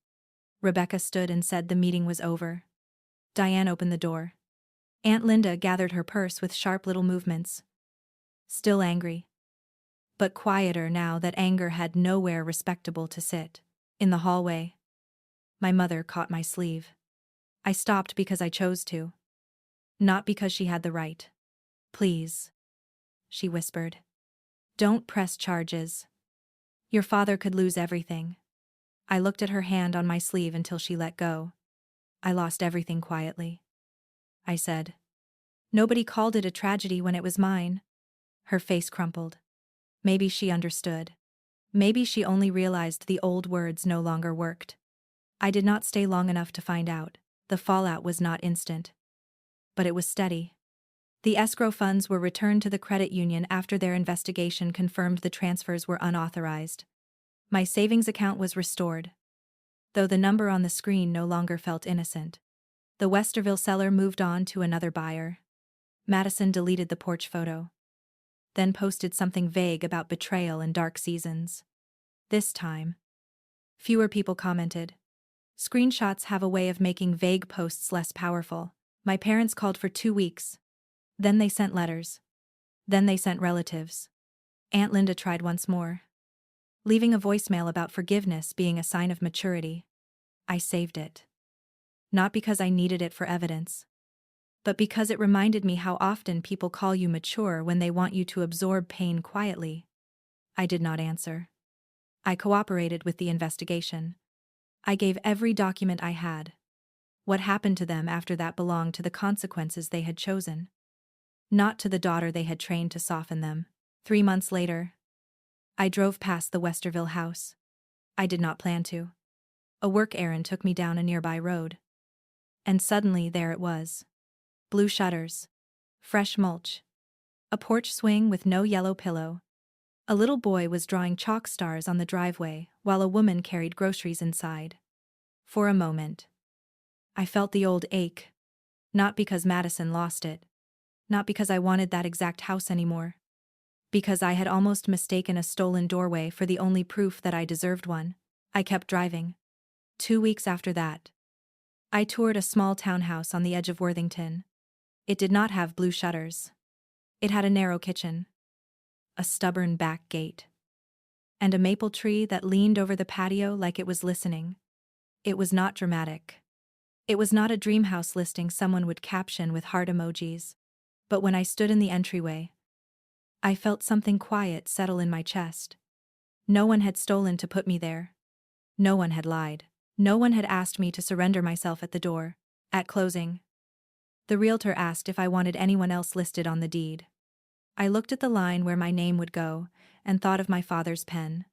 Rebecca stood and said the meeting was over. Diane opened the door. Aunt Linda gathered her purse with sharp little movements. Still angry. But quieter now that anger had nowhere respectable to sit. In the hallway. My mother caught my sleeve. I stopped because I chose to. Not because she had the right. Please. She whispered. Don't press charges. Your father could lose everything. I looked at her hand on my sleeve until she let go. I lost everything quietly. I said. Nobody called it a tragedy when it was mine. Her face crumpled. Maybe she understood. Maybe she only realized the old words no longer worked. I did not stay long enough to find out. The fallout was not instant. But it was steady. The escrow funds were returned to the credit union after their investigation confirmed the transfers were unauthorized. My savings account was restored, though the number on the screen no longer felt innocent. The Westerville seller moved on to another buyer. Madison deleted the porch photo. Then posted something vague about betrayal and dark seasons. This time, fewer people commented. Screenshots have a way of making vague posts less powerful. My parents called for 2 weeks. Then they sent letters. Then they sent relatives. Aunt Linda tried once more, leaving a voicemail about forgiveness being a sign of maturity. I saved it. Not because I needed it for evidence, but because it reminded me how often people call you mature when they want you to absorb pain quietly. I did not answer. I cooperated with the investigation. I gave every document I had. What happened to them after that belonged to the consequences they had chosen, not to the daughter they had trained to soften them. 3 months later, I drove past the Westerville house. I did not plan to. A work errand took me down a nearby road. And suddenly there it was. Blue shutters. Fresh mulch. A porch swing with no yellow pillow. A little boy was drawing chalk stars on the driveway while a woman carried groceries inside. For a moment, I felt the old ache. Not because Madison lost it. Not because I wanted that exact house anymore. Because I had almost mistaken a stolen doorway for the only proof that I deserved one. I kept driving. 2 weeks after that, I toured a small townhouse on the edge of Worthington. It did not have blue shutters. It had a narrow kitchen, a stubborn back gate, and a maple tree that leaned over the patio like it was listening. It was not dramatic. It was not a dream house listing someone would caption with heart emojis. But when I stood in the entryway, I felt something quiet settle in my chest. No one had stolen to put me there. No one had lied. No one had asked me to surrender myself at the door. At closing, the realtor asked if I wanted anyone else listed on the deed. I looked at the line where my name would go and thought of my father's pen,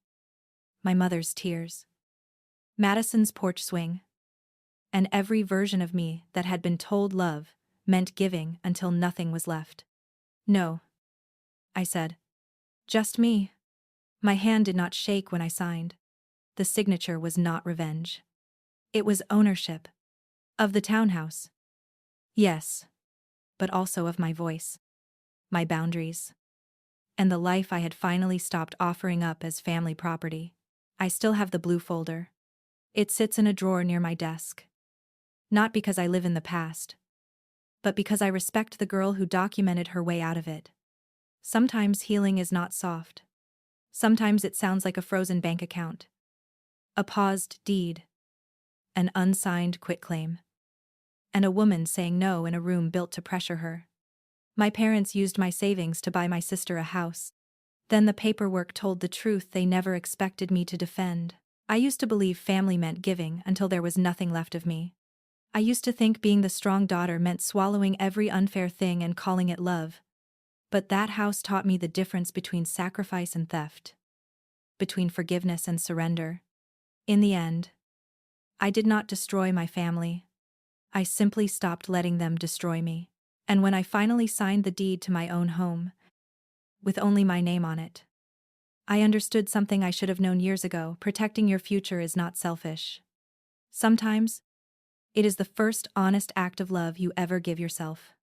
my mother's tears, Madison's porch swing, and every version of me that had been told love meant giving until nothing was left. No, I said. Just me. My hand did not shake when I signed. The signature was not revenge. It was ownership. Of the townhouse. Yes. But also of my voice. My boundaries. And the life I had finally stopped offering up as family property. I still have the blue folder. It sits in a drawer near my desk. Not because I live in the past, but because I respect the girl who documented her way out of it. Sometimes healing is not soft. Sometimes it sounds like a frozen bank account, a paused deed, an unsigned quitclaim, and a woman saying no in a room built to pressure her. My parents used my savings to buy my sister a house. Then the paperwork told the truth they never expected me to defend. I used to believe family meant giving until there was nothing left of me. I used to think being the strong daughter meant swallowing every unfair thing and calling it love. But that house taught me the difference between sacrifice and theft, between forgiveness and surrender. In the end, I did not destroy my family. I simply stopped letting them destroy me. And when I finally signed the deed to my own home, with only my name on it, I understood something I should have known years ago: protecting your future is not selfish. Sometimes, it is the first honest act of love you ever give yourself.